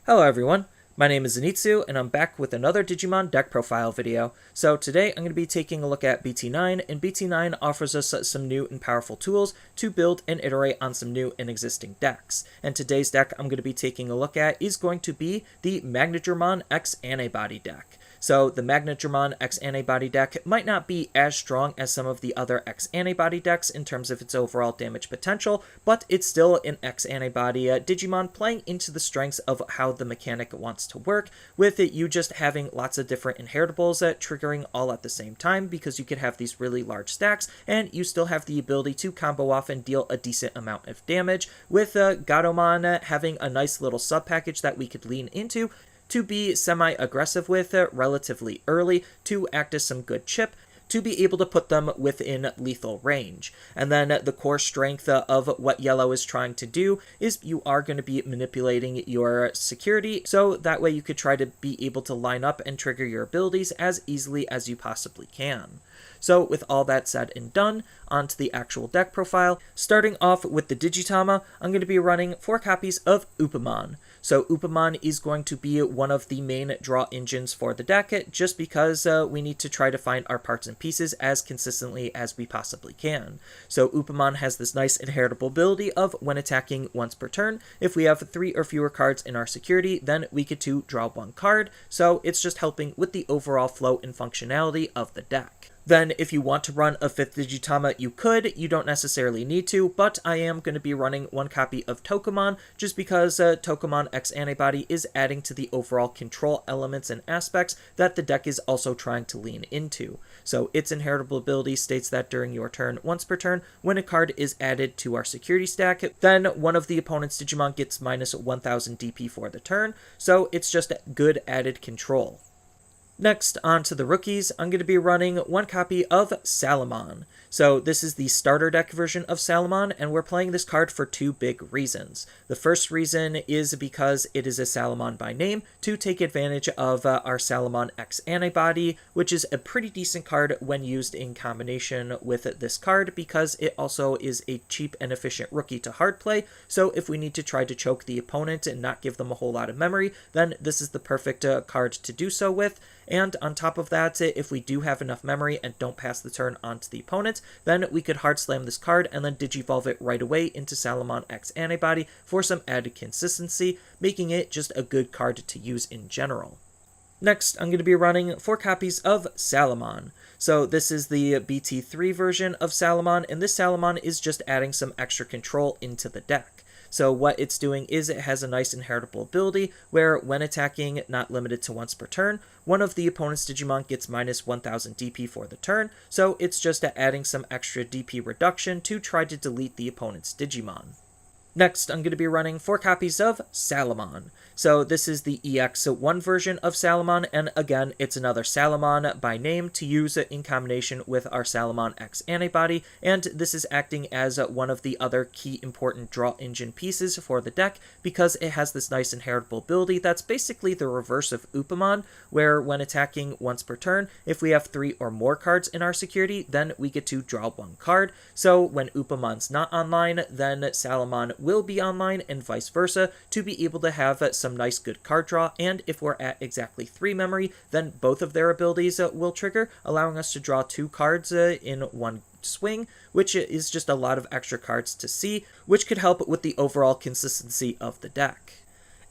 Hello everyone, my name is Zenitsu and I'm back with another Digimon deck profile video. So today I'm going to be taking a look at BT9, and BT9 offers us some new and powerful tools to build and iterate on some new and existing decks. And today's deck I'm going to be taking a look at is going to be the Magnadramon X Antibody deck. So the Magnadramon X Antibody deck might not be as strong as some of the other X Antibody decks in terms of its overall damage potential, but it's still an X Antibody Digimon playing into the strengths of how the mechanic wants to work, with it you just having lots of different inheritables triggering all at the same time, because you could have these really large stacks and you still have the ability to combo off and deal a decent amount of damage, with Gatomon having a nice little sub package that we could lean into to be semi-aggressive with relatively early, to act as some good chip, to be able to put them within lethal range. And then the core strength of what Yellow is trying to do is you are going to be manipulating your security, so that way you could try to be able to line up and trigger your abilities as easily as you possibly can. So with all that said and done, onto the actual deck profile. Starting off with the Digitama, I'm going to be running 4 copies of Upamon. So Upamon is going to be one of the main draw engines for the deck, just because we need to try to find our parts and pieces as consistently as we possibly can. So Upamon has this nice inheritable ability of when attacking once per turn, if we have 3 or fewer cards in our security, then we get to draw 1 card, so it's just helping with the overall flow and functionality of the deck. Then if you want to run a 5th Digitama, you could. You don't necessarily need to, but I am going to be running 1 copy of Tokomon, just because Tokomon X Antibody is adding to the overall control elements and aspects that the deck is also trying to lean into. So its inheritable ability states that during your turn, once per turn, when a card is added to our security stack, then one of the opponent's Digimon gets minus 1000 DP for the turn, so it's just good added control. Next, on to the rookies, I'm going to be running 1 copy of Salamon. So this is the starter deck version of Salamon, and we're playing this card for 2 big reasons. The first reason is because it is a Salamon by name, to take advantage of our Salamon X Antibody, which is a pretty decent card when used in combination with this card, because it also is a cheap and efficient rookie to hard play. So if we need to try to choke the opponent and not give them a whole lot of memory, then this is the perfect card to do so with. And on top of that, if we do have enough memory and don't pass the turn on to the opponent, then we could hard slam this card and then digivolve it right away into Salamon X Antibody for some added consistency, making it just a good card to use in general. Next, I'm going to be running 4 copies of Salamon. So this is the BT3 version of Salamon, and this Salamon is just adding some extra control into the deck. So what it's doing is it has a nice inheritable ability where when attacking, not limited to once per turn, one of the opponent's Digimon gets minus 1000 DP for the turn, so it's just adding some extra DP reduction to try to delete the opponent's Digimon. Next, I'm going to be running 4 copies of Salamon. So this is the EX1 version of Salamon, and again, it's another Salamon by name to use in combination with our Salamon X Antibody, and this is acting as one of the other key important draw engine pieces for the deck, because it has this nice inheritable ability that's basically the reverse of Upamon, where when attacking once per turn, if we have 3 or more cards in our security, then we get to draw 1 card. So when Upamon's not online, then Salamon will be online, and vice versa, to be able to have some nice good card draw. And if we're at exactly 3 memory, then both of their abilities will trigger, allowing us to draw 2 cards in one swing, which is just a lot of extra cards to see, which could help with the overall consistency of the deck.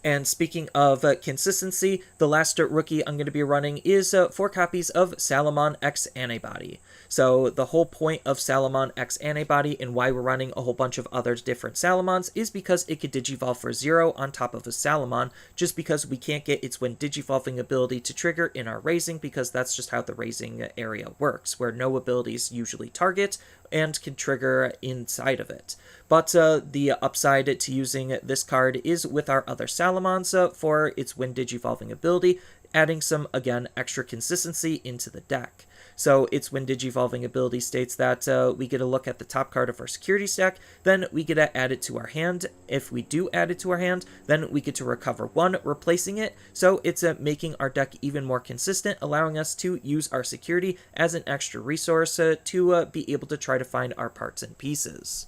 And speaking of consistency, the last rookie I'm going to be running is 4 copies of Salamon X Antibody. So the whole point of Salamon X Antibody and why we're running a whole bunch of other different Salamons is because it could digivolve for 0 on top of a Salamon, just because we can't get its when digivolving ability to trigger in our raising, because that's just how the raising area works, where no abilities usually target and can trigger inside of it. But the upside to using this card is with our other Salamons for its when digivolving ability, adding some, again, extra consistency into the deck. So its when digivolving ability states that we get a look at the top card of our security stack, then we get to add it to our hand. If we do add it to our hand, then we get to recover 1, replacing it. So it's making our deck even more consistent, allowing us to use our security as an extra resource to be able to try to find our parts and pieces.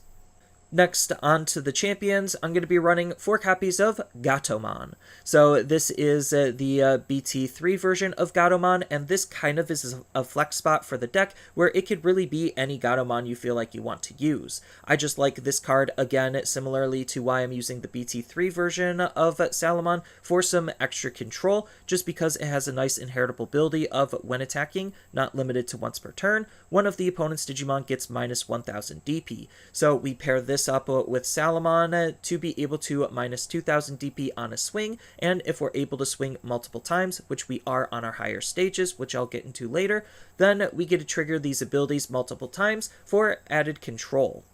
Next, on to the champions, I'm going to be running 4 copies of Gatomon. So this is the BT3 version of Gatomon, and this kind of is a flex spot for the deck where it could really be any Gatomon you feel like you want to use. I just like this card, again, similarly to why I'm using the BT3 version of Salamon, for some extra control, just because it has a nice inheritable ability of when attacking, not limited to once per turn, one of the opponent's Digimon gets minus 1000 DP. So we pair this up with Salamon to be able to minus 2000 DP on a swing, and if we're able to swing multiple times, which we are on our higher stages, which I'll get into later, then we get to trigger these abilities multiple times for added control.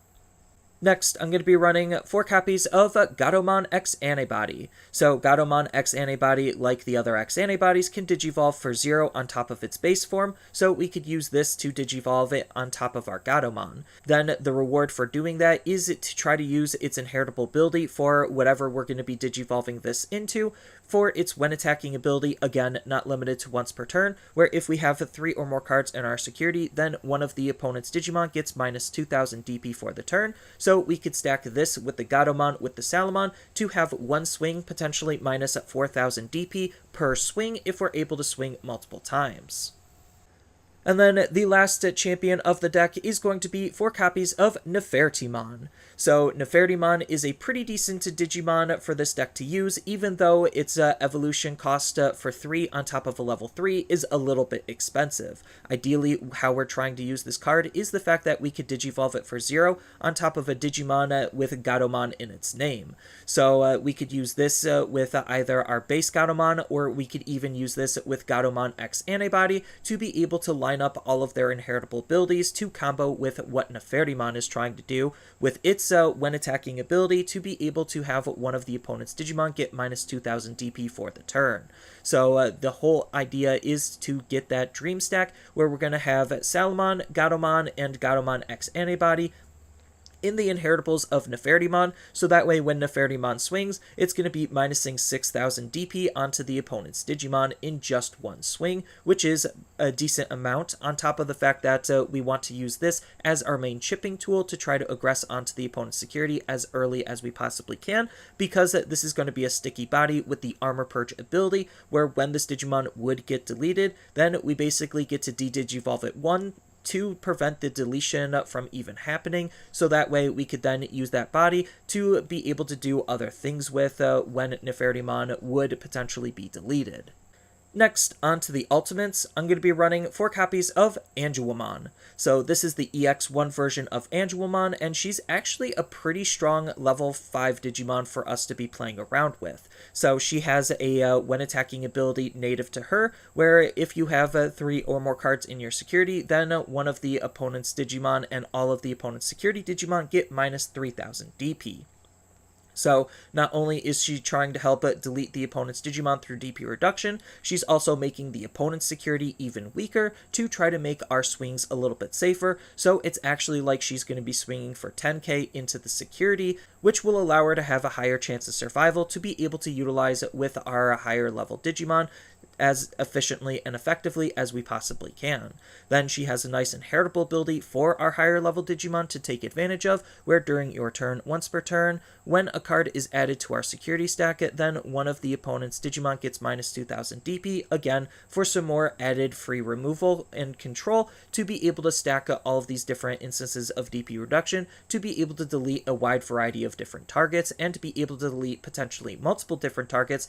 Next, I'm going to be running 4 copies of Gatomon X Antibody. So Gatomon X Antibody, like the other X Antibodies, can Digivolve for 0 on top of its base form, so we could use this to Digivolve it on top of our Gatomon. Then the reward for doing that is to try to use its inheritable ability for whatever we're going to be Digivolving this into, for its when attacking ability, again, not limited to once per turn, where if we have 3 or more cards in our security, then one of the opponent's Digimon gets minus 2000 DP for the turn, so we could stack this with the Gatomon with the Salamon to have one swing, potentially minus 4000 DP per swing if we're able to swing multiple times. And then the last champion of the deck is going to be 4 copies of Nefertimon. So Nefertimon is a pretty decent Digimon for this deck to use, even though its evolution cost for 3 on top of a level 3 is a little bit expensive. Ideally, how we're trying to use this card is the fact that we could Digivolve it for 0 on top of a Digimon with Gatomon in its name. So we could use this with either our base Gatomon, or we could even use this with Gatomon X Antibody to be able to line up all of their inheritable abilities to combo with what Nefertimon is trying to do with its when attacking ability to be able to have one of the opponent's Digimon get minus 2000 DP for the turn. So the whole idea is to get that dream stack where we're going to have Salamon, Gatomon, and Gatomon X Antibody in the inheritables of Nefertimon, so that way when Nefertimon swings, it's going to be minusing 6000 DP onto the opponent's Digimon in just one swing, which is a decent amount, on top of the fact that we want to use this as our main chipping tool to try to aggress onto the opponent's security as early as we possibly can, because this is going to be a sticky body with the Armor Purge ability, where when this Digimon would get deleted, then we basically get to de-Digivolve it to prevent the deletion from even happening, so that way we could then use that body to be able to do other things with when Nefertimon would potentially be deleted. Next, on to the ultimates, I'm going to be running 4 copies of Angewomon. So this is the EX1 version of Angewomon, and she's actually a pretty strong level 5 Digimon for us to be playing around with. So she has a when attacking ability native to her, where if you have 3 or more cards in your security, then one of the opponent's Digimon and all of the opponent's security Digimon get minus 3000 DP. So not only is she trying to help delete the opponent's Digimon through DP reduction, she's also making the opponent's security even weaker to try to make our swings a little bit safer. So it's actually like she's going to be swinging for 10k into the security, which will allow her to have a higher chance of survival to be able to utilize it with our higher level Digimon as efficiently and effectively as we possibly can. Then she has a nice inheritable ability for our higher level Digimon to take advantage of, where during your turn, once per turn, when a card is added to our security stack, then one of the opponent's Digimon gets minus 2000 DP, again, for some more added free removal and control to be able to stack all of these different instances of DP reduction to be able to delete a wide variety of different targets and to be able to delete potentially multiple different targets.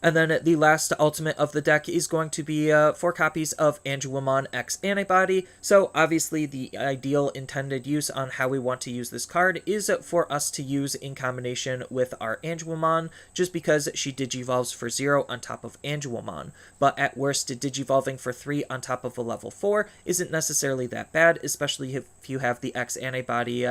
And then the last ultimate of the deck is going to be 4 copies of Angewomon X Antibody. So obviously the ideal intended use on how we want to use this card is for us to use in combination with our Angewomon, just because she Digivolves for 0 on top of Angewomon. But at worst, Digivolving for 3 on top of a level 4 isn't necessarily that bad, especially if you have the X Antibody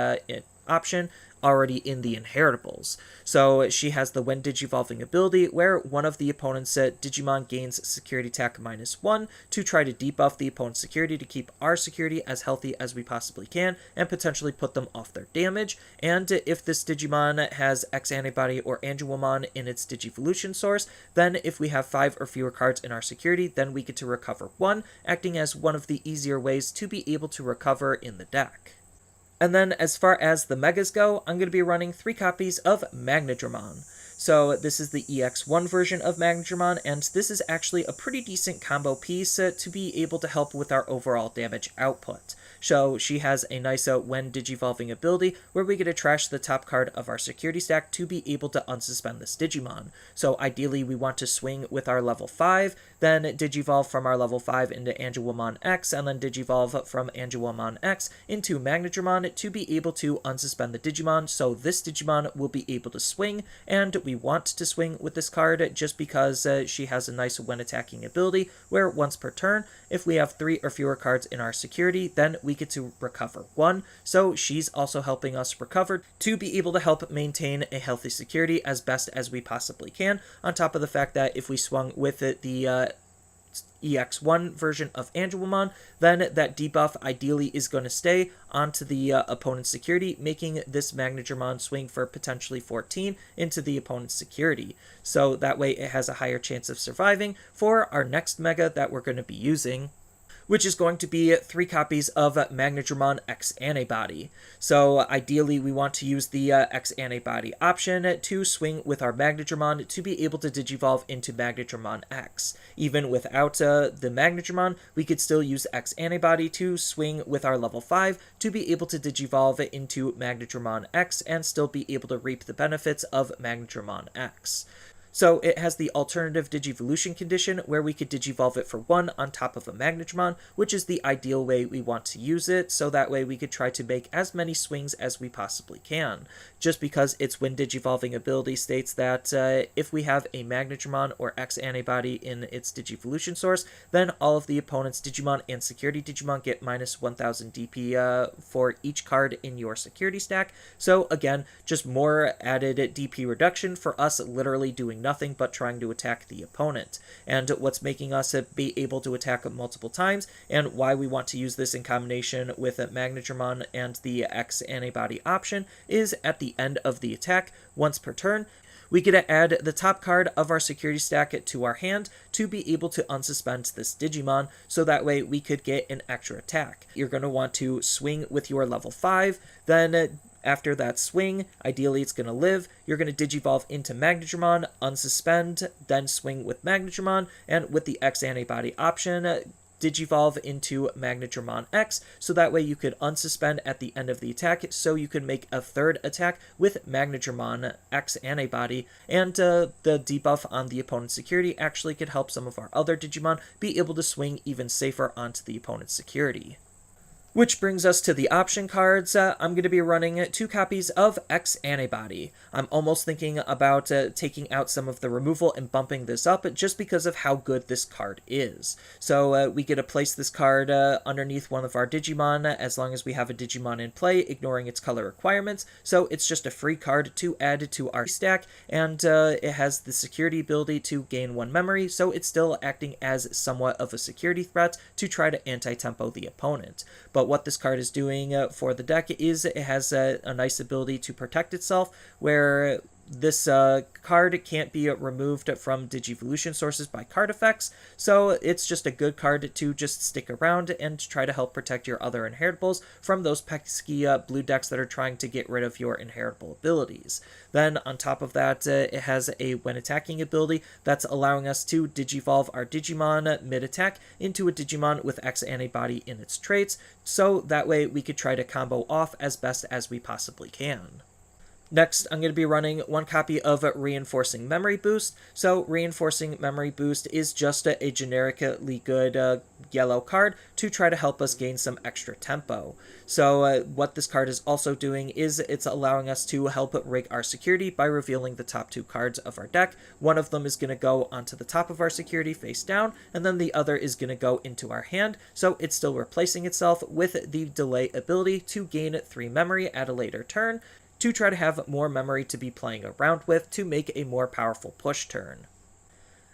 option already in the inheritables. So she has the when Digivolving ability, where one of the opponent's Digimon gains security attack -1 to try to debuff the opponent's security to keep our security as healthy as we possibly can and potentially put them off their damage. And if this Digimon has X Antibody or Angewomon in its Digivolution source, then if we have 5 or fewer cards in our security, then we get to recover 1, acting as one of the easier ways to be able to recover in the deck. And then as far as the Megas go, I'm going to be running 3 copies of Magnadramon. So this is the EX1 version of Magnadramon, and this is actually a pretty decent combo piece to be able to help with our overall damage output. So she has a nice when Digivolving ability where we get to trash the top card of our security stack to be able to unsuspend this Digimon. So ideally we want to swing with our level 5, then Digivolve from our level 5 into Angewomon X, and then Digivolve from Angewomon X into Magnadramon to be able to unsuspend the Digimon, so this Digimon will be able to swing, and we want to swing with this card just because she has a nice when attacking ability where once per turn, if we have 3 or fewer cards in our security, then we get to recover 1, so she's also helping us recover to be able to help maintain a healthy security as best as we possibly can, on top of the fact that if we swung with it, the EX1 version of Angewomon, then that debuff ideally is going to stay onto the opponent's security, making this Magnadramon swing for potentially 14 into the opponent's security. So that way it has a higher chance of surviving for our next Mega that we're going to be using, which is going to be 3 copies of Magnadramon X Antibody. So ideally we want to use the X Antibody option to swing with our Magnadramon to be able to Digivolve into Magnadramon X. Even without the Magnadramon, we could still use X Antibody to swing with our level 5 to be able to Digivolve into Magnadramon X and still be able to reap the benefits of Magnadramon X. So it has the alternative Digivolution condition where we could Digivolve it for 1 on top of a Magnadramon, which is the ideal way we want to use it, so that way we could try to make as many swings as we possibly can. Just because its when Digivolving ability states that if we have a Magnadramon or X Antibody in its Digivolution source, then all of the opponent's Digimon and security Digimon get minus 1000 DP for each card in your security stack. So again, just more added DP reduction for us literally doing nothing but trying to attack the opponent. And what's making us be able to attack multiple times, and why we want to use this in combination with Magnadramon and the X Antibody option, is at the end of the attack, once per turn, we get to add the top card of our security stack to our hand to be able to unsuspend this Digimon, so that way we could get an extra attack. You're going to want to swing with your level 5, then after that swing, ideally it's going to live, you're going to Digivolve into Magnadramon, unsuspend, then swing with Magnadramon, and with the X Antibody option, Digivolve into Magnadramon X, so that way you could unsuspend at the end of the attack, so you could make a 3rd attack with Magnadramon X Antibody, and the debuff on the opponent's security actually could help some of our other Digimon be able to swing even safer onto the opponent's security. Which brings us to the option cards. I'm going to be running 2 copies of X Antibody. I'm almost thinking about taking out some of the removal and bumping this up just because of how good this card is. So we get to place this card underneath one of our Digimon as long as we have a Digimon in play, ignoring its color requirements. So it's just a free card to add to our stack, and it has the security ability to gain 1 memory, so it's still acting as somewhat of a security threat to try to anti-tempo the opponent. But what this card is doing for the deck is it has a nice ability to protect itself, where this card can't be removed from Digivolution sources by card effects, so it's just a good card to just stick around and try to help protect your other inheritables from those pesky blue decks that are trying to get rid of your inheritable abilities. Then on top of that, it has a when attacking ability that's allowing us to Digivolve our Digimon mid-attack into a Digimon with X Antibody in its traits, so that way we could try to combo off as best as we possibly can. Next, I'm going to be running 1 copy of Reinforcing Memory Boost. So Reinforcing Memory Boost is just a generically good yellow card to try to help us gain some extra tempo. So what this card is also doing is it's allowing us to help rig our security by revealing the top 2 cards of our deck. One of them is going to go onto the top of our security face down, and then the other is going to go into our hand. So it's still replacing itself with the delay ability to gain 3 memory at a later turn, to try to have more memory to be playing around with to make a more powerful push turn.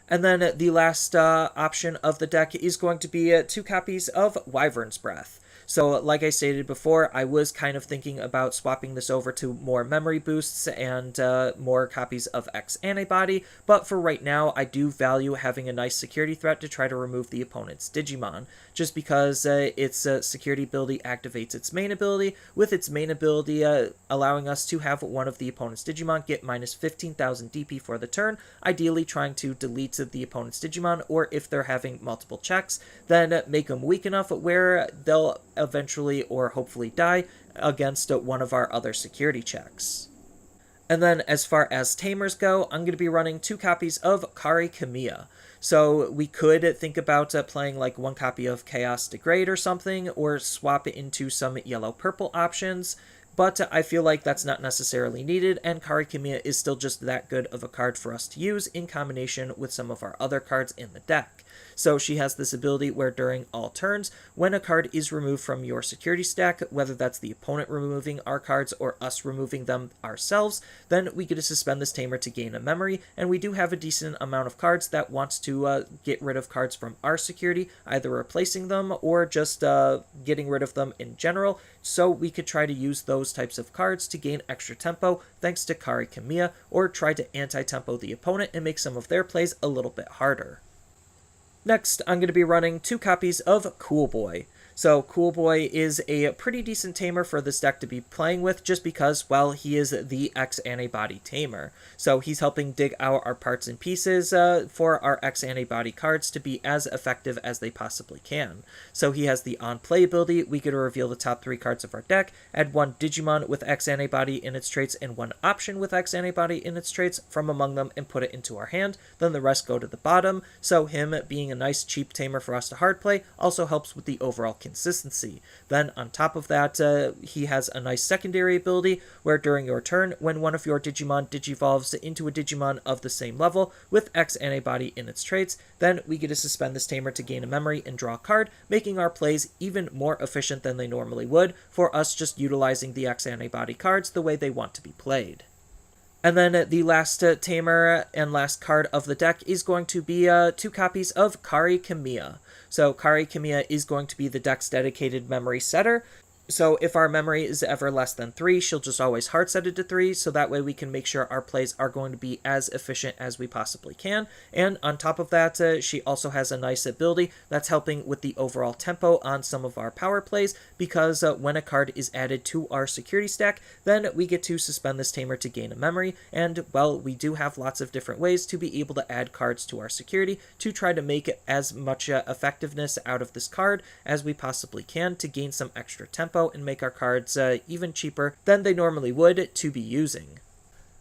And then the last option of the deck is going to be 2 copies of Wyvern's Breath. So like I stated before, I was kind of thinking about swapping this over to more memory boosts and more copies of X Antibody, but for right now, I do value having a nice security threat to try to remove the opponent's Digimon, just because its security ability activates its main ability, with its main ability allowing us to have one of the opponent's Digimon get minus 15,000 DP for the turn, ideally trying to delete the opponent's Digimon, or if they're having multiple checks, then make them weak enough where they'll eventually or hopefully die against one of our other security checks. And then as far as Tamers go, I'm going to be running 2 copies of Kari Kamiya. So we could think about playing like 1 copy of Chaos Degrade or something, or swap it into some yellow-purple options, but I feel like that's not necessarily needed, and Kari Kamiya is still just that good of a card for us to use in combination with some of our other cards in the deck. So she has this ability where during all turns, when a card is removed from your security stack, whether that's the opponent removing our cards or us removing them ourselves, then we get to suspend this Tamer to gain a memory, and we do have a decent amount of cards that wants to get rid of cards from our security, either replacing them or just getting rid of them in general, so we could try to use those types of cards to gain extra tempo thanks to Kari Kamiya, or try to anti-tempo the opponent and make some of their plays a little bit harder. Next, I'm going to be running 2 copies of Cool Boy. So Cool Boy is a pretty decent tamer for this deck to be playing with, just because, well, he is the X Antibody tamer. So he's helping dig out our parts and pieces for our X Antibody cards to be as effective as they possibly can. So he has the on-play ability. We get to reveal the top 3 cards of our deck, add 1 Digimon with X Antibody in its traits and 1 option with X Antibody in its traits from among them and put it into our hand. Then the rest go to the bottom. So him being a nice cheap tamer for us to hard play also helps with the overall consistency. Then on top of that, he has a nice secondary ability where during your turn, when one of your Digimon digivolves into a Digimon of the same level with X Antibody in its traits, then we get to suspend this tamer to gain a memory and draw a card, making our plays even more efficient than they normally would for us just utilizing the X Antibody cards the way they want to be played. And then the last tamer and last card of the deck is going to be 2 copies of Kari Kamiya. So Kari Kamiya is going to be the deck's dedicated memory setter. So if our memory is ever less than 3, she'll just always hard set it to 3, so that way we can make sure our plays are going to be as efficient as we possibly can. And on top of that, she also has a nice ability that's helping with the overall tempo on some of our power plays, because when a card is added to our security stack, then we get to suspend this tamer to gain a memory, and, well, we do have lots of different ways to be able to add cards to our security to try to make as much effectiveness out of this card as we possibly can to gain some extra tempo and make our cards even cheaper than they normally would to be using.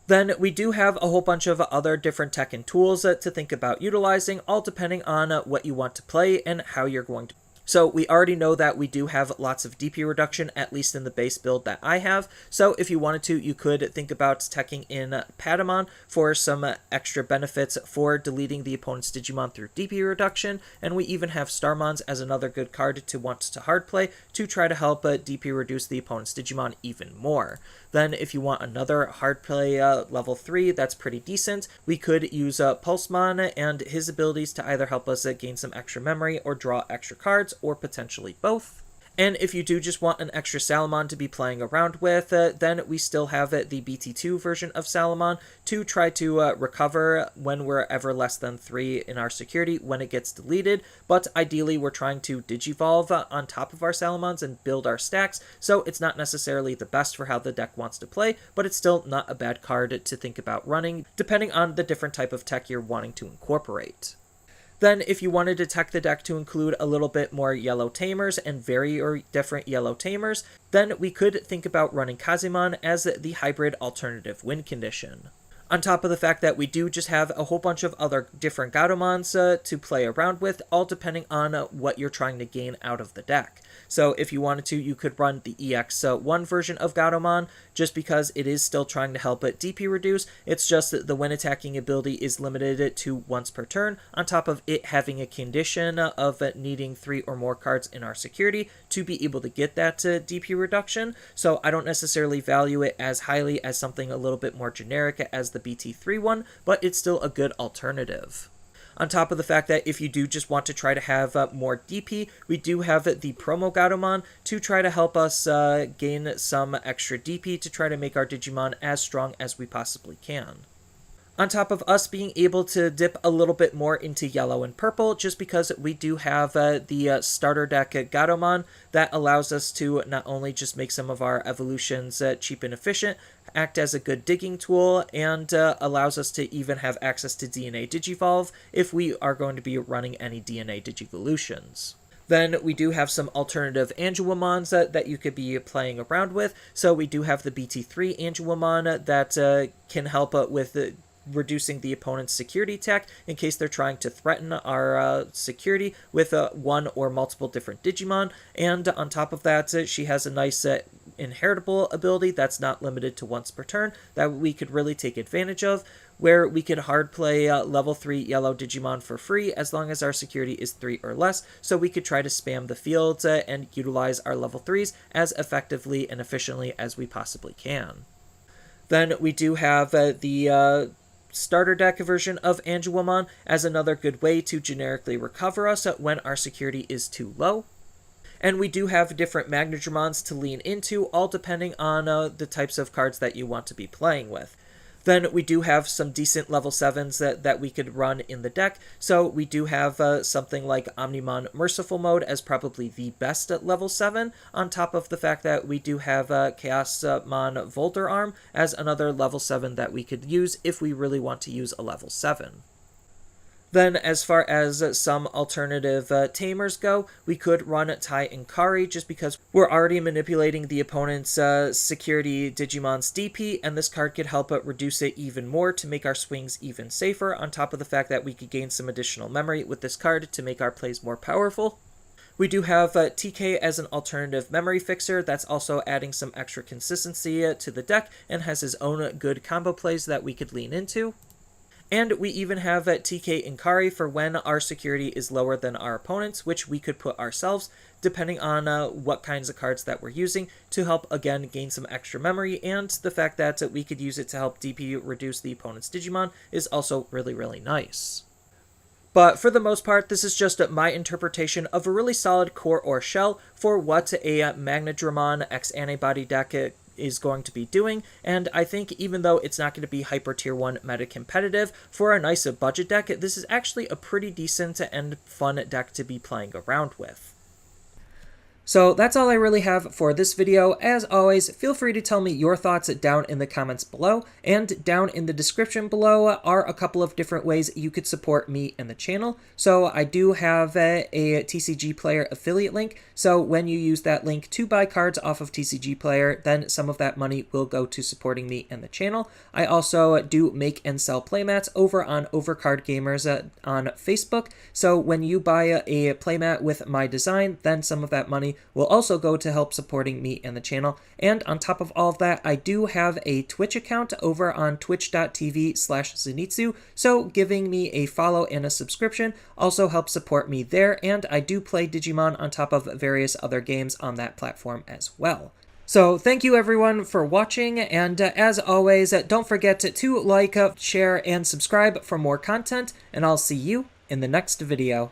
Then we do have a whole bunch of other different tech and tools to think about utilizing, all depending on what you want to play and how you're going to. So we already know that we do have lots of DP reduction, at least in the base build that I have. So if you wanted to, you could think about teching in Patamon for some extra benefits for deleting the opponent's Digimon through DP reduction. And we even have Starmons as another good card to want to hard play to try to help DP reduce the opponent's Digimon even more. Then if you want another hard play level 3 that's pretty decent, we could use Pulsemon and his abilities to either help us gain some extra memory or draw extra cards, or potentially both. And if you do just want an extra Salamon to be playing around with, then we still have the BT2 version of Salamon to try to recover when we're ever less than 3 in our security when it gets deleted. But ideally, we're trying to Digivolve on top of our Salamons and build our stacks, so it's not necessarily the best for how the deck wants to play, but it's still not a bad card to think about running, depending on the different type of tech you're wanting to incorporate. Then, if you wanted to tech the deck to include a little bit more yellow tamers and very different yellow tamers, then we could think about running Kazemon as the hybrid alternative win condition. On top of the fact that we do just have a whole bunch of other different Gatomons to play around with, all depending on what you're trying to gain out of the deck. So if you wanted to, you could run the EX1 version of Gatomon, just because it is still trying to help it DP reduce. It's just that the when attacking ability is limited to once per turn, on top of it having a condition of needing 3 or more cards in our security to be able to get that DP reduction. So I don't necessarily value it as highly as something a little bit more generic as the BT3 one, but it's still a good alternative. On top of the fact that if you do just want to try to have more DP, we do have the promo Gatomon to try to help us gain some extra DP to try to make our Digimon as strong as we possibly can. On top of us being able to dip a little bit more into yellow and purple, just because we do have the starter deck Gatomon that allows us to not only just make some of our evolutions cheap and efficient, act as a good digging tool, and allows us to even have access to DNA Digivolve if we are going to be running any DNA Digivolutions. Then we do have some alternative Angewomons that you could be playing around with. So we do have the BT3 Angewomon that can help with reducing the opponent's security tech in case they're trying to threaten our security with one or multiple different Digimon. And on top of that, she has a nice inheritable ability that's not limited to once per turn that we could really take advantage of, where we could hard play level 3 yellow Digimon for free as long as our security is 3 or less, so we could try to spam the fields and utilize our level 3s as effectively and efficiently as we possibly can. Then we do have the starter deck version of Angewomon as another good way to generically recover us when our security is too low. And we do have different Magnadramons to lean into, all depending on the types of cards that you want to be playing with. Then we do have some decent level 7s that we could run in the deck. So we do have something like Omnimon Merciful Mode as probably the best at level 7, on top of the fact that we do have Chaosmon Volder Arm as another level 7 that we could use if we really want to use a level 7. Then, as far as some alternative Tamers go, we could run Tai and Kari just because we're already manipulating the opponent's security Digimon's DP, and this card could help reduce it even more to make our swings even safer, on top of the fact that we could gain some additional memory with this card to make our plays more powerful. We do have TK as an alternative memory fixer that's also adding some extra consistency to the deck and has his own good combo plays that we could lean into. And we even have TK and Kari for when our security is lower than our opponent's, which we could put ourselves, depending on what kinds of cards that we're using, to help, again, gain some extra memory, and the fact that we could use it to help DP reduce the opponent's Digimon is also really, really nice. But for the most part, this is just my interpretation of a really solid core or shell for what a Magnadramon X Antibody deck is going to be doing, and I think even though it's not going to be hyper tier 1 meta competitive, for a nice budget deck, this is actually a pretty decent and fun deck to be playing around with. So that's all I really have for this video. As always, feel free to tell me your thoughts down in the comments below, and down in the description below are a couple of different ways you could support me and the channel. So I do have a TCG Player affiliate link, so when you use that link to buy cards off of TCG Player, then some of that money will go to supporting me and the channel. I also do make and sell playmats over on Overcard Gamers on Facebook, so when you buy a playmat with my design, then some of that money will also go to help supporting me and the channel. And on top of all of that, I do have a Twitch account over on twitch.tv/Zenitsu, so giving me a follow and a subscription also helps support me there, and I do play Digimon on top of various other games on that platform as well. So thank you everyone for watching, and as always, don't forget to like, share, and subscribe for more content, and I'll see you in the next video.